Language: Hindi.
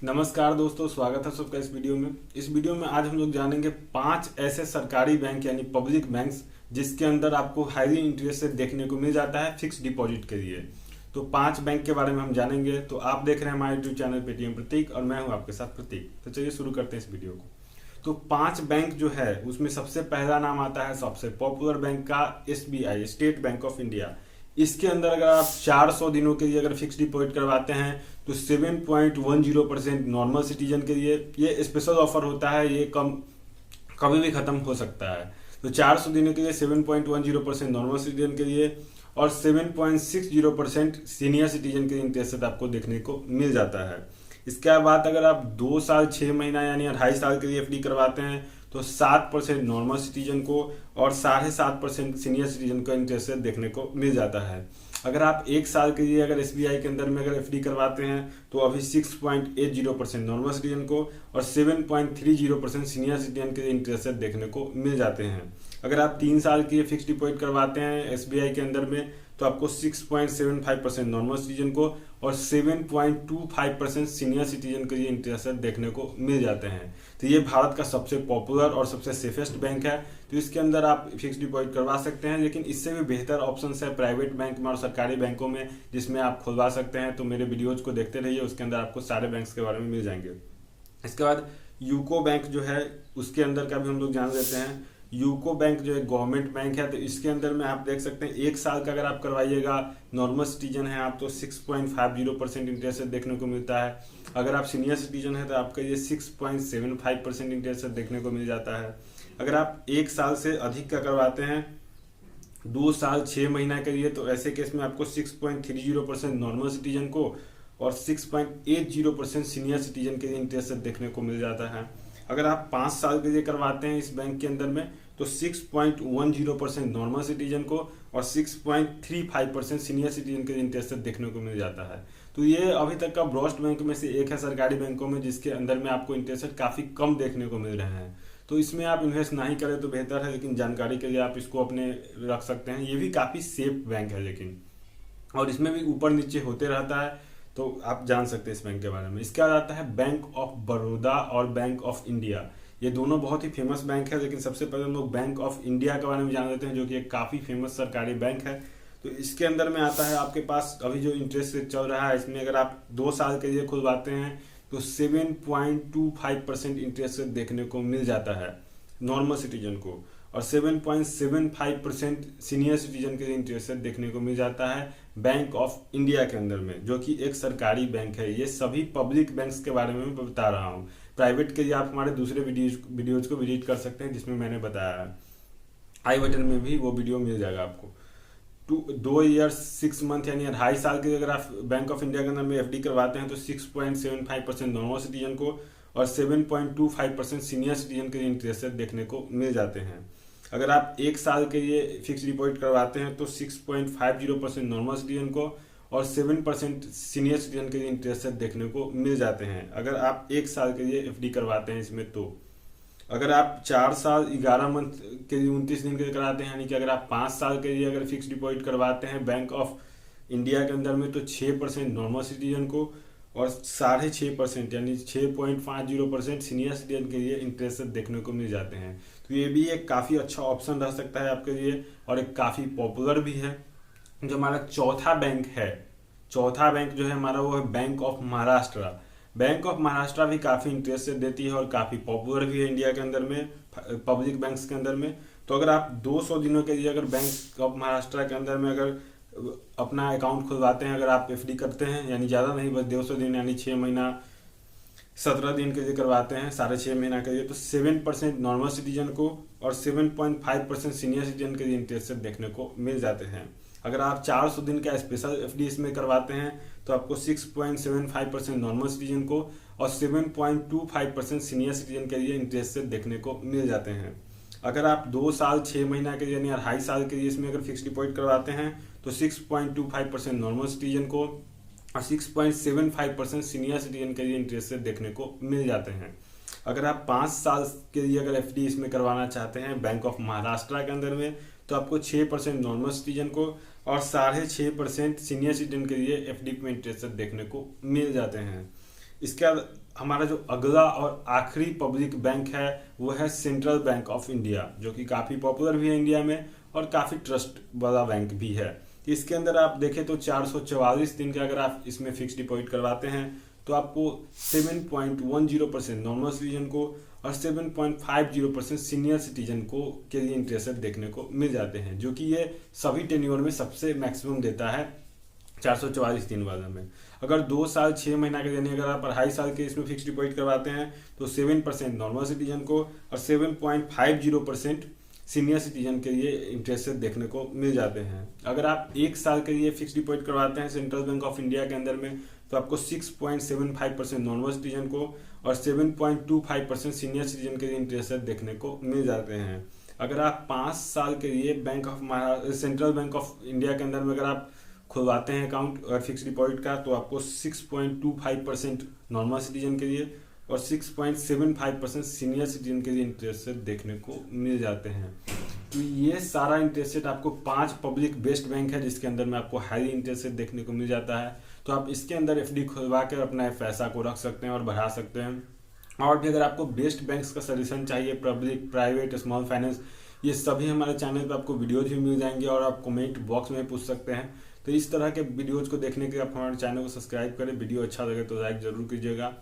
नमस्कार दोस्तों, स्वागत है सबका इस वीडियो में। इस वीडियो में आज हम लोग जानेंगे 5 ऐसे सरकारी बैंक यानी पब्लिक बैंक्स जिसके अंदर आपको हाईली इंटरेस्ट रेट देखने को मिल जाता है फिक्स डिपॉजिट के लिए। तो 5 बैंक के बारे में हम जानेंगे। तो आप देख रहे हैं हमारे यूट्यूब चैनल पेटीएम प्रतीक और मैं हूं आपके साथ प्रतीक। तो चलिए शुरू करते हैं इस वीडियो को। तो 5 बैंक जो है उसमें सबसे पहला नाम आता है सबसे पॉपुलर बैंक का SBI, state bank of India. इसके अंदर अगर आप 400 दिनों के लिए अगर फिक्स डिपॉजिट करवाते हैं तो 7.10% नॉर्मल सिटीजन के लिए ये स्पेशल ऑफर होता है। ये कभी भी खत्म हो सकता है। तो 400 दिनों के लिए 7.10% नॉर्मल सिटीजन के लिए और 7.60% सीनियर सिटीजन के लिए इंटरेस्ट आपको देखने को मिल जाता है। इसके बाद अगर आप 2 साल 6 महीना यानी 2.5 साल के लिए FD करवाते हैं तो 7% नॉर्मल सिटीजन को और 7.5% सीनियर सिटीजन का इंटरेस्ट देखने को मिल जाता है। अगर आप 1 साल के लिए अगर SBI के अंदर में अगर FD करवाते हैं तो अभी 6.80% नॉर्मल सिटीजन को और 7.30% सीनियर सिटीजन के इंटरेस्ट देखने को मिल जाते हैं। अगर आप 3 साल के लिए फिक्स डिपॉजिट करवाते हैं SBI के अंदर में तो आपको 6.75% नॉर्मल सिटीजन को और 7.25% सीनियर सिटीजन के लिए इंटरेस्ट देखने को मिल जाते हैं। तो ये भारत का सबसे पॉपुलर और सबसे सेफेस्ट बैंक है। तो इसके अंदर आप फिक्स डिपॉजिट करवा सकते हैं, लेकिन इससे भी बेहतर ऑप्शन है प्राइवेट बैंक में और सरकारी बैंकों में जिसमें आप खुलवा सकते हैं। तो मेरे वीडियोज को देखते रहिए, उसके अंदर आपको सारे बैंक्स के बारे में मिल जाएंगे। इसके बाद यूको बैंक जो है उसके अंदर का भी हम लोग जान लेते हैं। यूको बैंक जो है गवर्नमेंट बैंक है। तो इसके अंदर में आप देख सकते हैं 1 साल का अगर आप करवाइएगा, नॉर्मल सिटीजन है आप तो 6.50% इंटरेस्ट देखने को मिलता है। अगर आप सीनियर सिटीजन है तो आपका ये 6.75% इंटरेस्ट देखने को मिल जाता है। अगर आप 1 साल से अधिक का करवाते हैं 2 साल 6 महीना के लिए तो ऐसे केस में आपको 6.30% नॉर्मल सिटीजन को और 6.80% सीनियर सिटीजन के लिए इंटरेस्ट देखने को मिल जाता है। अगर आप 5 साल के लिए करवाते हैं इस बैंक के अंदर में तो 6.10% नॉर्मल सिटीजन को और 6.35% सीनियर सिटीजन के इंटरेस्ट देखने को मिल जाता है। तो ये अभी तक का ब्रॉस्ट बैंक में से एक है सरकारी बैंकों में जिसके अंदर में आपको इंटरेस्ट काफ़ी कम देखने को मिल रहे हैं। तो इसमें आप इन्वेस्ट नहीं करें तो बेहतर है, लेकिन जानकारी के लिए आप इसको अपने रख सकते हैं। ये भी काफ़ी सेफ बैंक है लेकिन, और इसमें भी ऊपर नीचे होते रहता है, तो आप जान सकते हैं इस बैंक के बारे में। इसके बाद आता है बैंक ऑफ बड़ौदा और बैंक ऑफ इंडिया। ये दोनों बहुत ही फेमस बैंक है, लेकिन सबसे पहले हम लोग बैंक ऑफ इंडिया के बारे में जान लेते हैं जो कि एक काफ़ी फेमस सरकारी बैंक है। तो इसके अंदर में आता है आपके पास अभी जो इंटरेस्ट रेट चल रहा है इसमें अगर आप 2 साल के लिए खुलवाते हैं तो 7.25% इंटरेस्ट रेट देखने को मिल जाता है नॉर्मल सिटीजन को और 7.75% सीनियर सिटीजन के लिए इंटरेस्ट रेट देखने को मिल जाता है बैंक ऑफ इंडिया के अंदर में, जो कि एक सरकारी बैंक है। ये सभी पब्लिक बैंक्स के बारे में मैं बता रहा हूँ। प्राइवेट के लिए आप हमारे दूसरे वीडियोज को विजिट कर सकते हैं जिसमें मैंने बताया है। आई बटन में भी वो वीडियो मिल जाएगा आपको। 2 ईयर 6 मंथ यानी 2.5 साल के लिए अगर आप बैंक ऑफ इंडिया के अंदर में FD करवाते हैं तो 6.75% नॉर्मल सिटीजन को और 7.25% सीनियर सिटीजन के इंटरेस्ट देखने को मिल जाते हैं। अगर आप 1 साल के लिए फिक्स डिपॉजिट करवाते हैं तो 6.50% नॉर्मल सिटीजन को और 7% सीनियर सिटीजन के लिए इंटरेस्ट देखने को मिल जाते हैं अगर आप 1 साल के लिए FD करवाते हैं इसमें। तो अगर आप 4 साल 11 मंथ के लिए 29 दिन के लिए कराते हैं, यानी कि अगर आप 5 साल के लिए अगर फिक्स डिपॉजिट करवाते हैं बैंक ऑफ इंडिया के अंदर में तो 6% नॉर्मल सिटीजन को और 6.5% यानी 6.50% सीनियर सिटीजन के लिए इंटरेस्ट देखने को मिल जाते हैं। तो ये भी एक काफ़ी अच्छा ऑप्शन रह सकता है आपके लिए और एक काफ़ी पॉपुलर भी है। जो हमारा चौथा बैंक जो है हमारा वो है bank of Maharashtra. Bank of Maharashtra भी काफ़ी इंटरेस्ट देती है और काफ़ी पॉपुलर भी है इंडिया के अंदर में पब्लिक बैंक्स के अंदर में। तो अगर आप 200 दिनों के लिए अगर बैंक ऑफ महाराष्ट्र के अंदर में अगर अपना अकाउंट खुलवाते हैं, अगर आप FD करते हैं यानी ज़्यादा नहीं बस 200 दिन यानी 6 महीना 17 दिन के लिए करवाते हैं 6.5 महीना के लिए तो 7% नॉर्मल सिटीजन को और 7.5% सीनियर सिटीजन के लिए इंटरेस्ट देखने को मिल जाते हैं। अगर आप 400 दिन का स्पेशल FD इसमें करवाते हैं तो आपको 6.75% नॉर्मल सिटीजन को और 7.25% सीनियर सिटीजन के लिए इंटरेस्ट देखने को मिल जाते हैं। अगर आप 2 साल 6 महीना के लिए यानी 2.5 साल के लिए इसमें अगर फिक्स डिपॉजिट करवाते हैं तो 6.25% नॉर्मल सिटीजन को और 6.75% सीनियर सिटीजन के लिए इंटरेस्ट देखने को मिल जाते हैं। अगर आप 5 साल के लिए अगर FD इसमें करवाना चाहते हैं बैंक ऑफ महाराष्ट्र के अंदर में तो आपको 6% नॉर्मल सिटीजन को और 6.5% सीनियर सिटीजन के लिए FD में इंटरेस्ट देखने को मिल जाते हैं। इसके बाद हमारा जो अगला और आखिरी पब्लिक बैंक है वो है सेंट्रल बैंक ऑफ इंडिया, जो कि काफ़ी पॉपुलर भी है इंडिया में और काफ़ी ट्रस्ट वाला बैंक भी है। इसके अंदर आप देखें तो 444 दिन के अगर आप इसमें फिक्स डिपॉजिट करवाते हैं तो आपको 7.10% नॉर्मल सिटीजन को और 7.50% सीनियर सिटीजन को के लिए इंटरेस्ट देखने को मिल जाते हैं, जो कि ये सभी टेन्योर में सबसे मैक्सिमम देता है 444 दिन वाला में। अगर 2 साल 6 महीना के यानी अगर आप 2.5 साल के इसमें फिक्स डिपॉजिट करवाते हैं तो 7% नॉर्मल सिटीजन को और 7.50% सीनियर सिटीजन के लिए इंटरेस्ट देखने को मिल जाते हैं। अगर आप 1 साल के लिए फिक्स डिपॉजिट करवाते हैं सेंट्रल बैंक ऑफ इंडिया के अंदर में तो आपको 6.75% नॉर्मल सिटीजन को और 7.25% सीनियर सिटीजन के लिए इंटरेस्ट देखने को मिल जाते हैं। अगर आप 5 साल के लिए सेंट्रल बैंक ऑफ इंडिया के अंदर में अगर आप खुलवाते हैं अकाउंट और फिक्स डिपॉजिट का तो आपको 6.25% नॉर्मल सिटीजन के लिए और 6.75% सीनियर सिटीजन के लिए इंटरेस्ट देखने को मिल जाते हैं। तो ये सारा इंटरेस्ट आपको 5 पब्लिक बेस्ड बैंक है जिसके अंदर में आपको हाई इंटरेस्ट देखने को मिल जाता है। तो आप इसके अंदर एफडी खुलवा कर अपना पैसा को रख सकते हैं और बढ़ा सकते हैं। और भी अगर आपको बेस्ट बैंक्स का सजेशन चाहिए, पब्लिक, प्राइवेट, स्मॉल फाइनेंस, ये सभी हमारे चैनल पर आपको वीडियोज भी मिल जाएंगे और आप कमेंट बॉक्स में पूछ सकते हैं। तो इस तरह के वीडियोज को देखने के लिए आप हमारे चैनल को सब्सक्राइब करें। वीडियो अच्छा लगे तो लाइक जरूर कीजिएगा।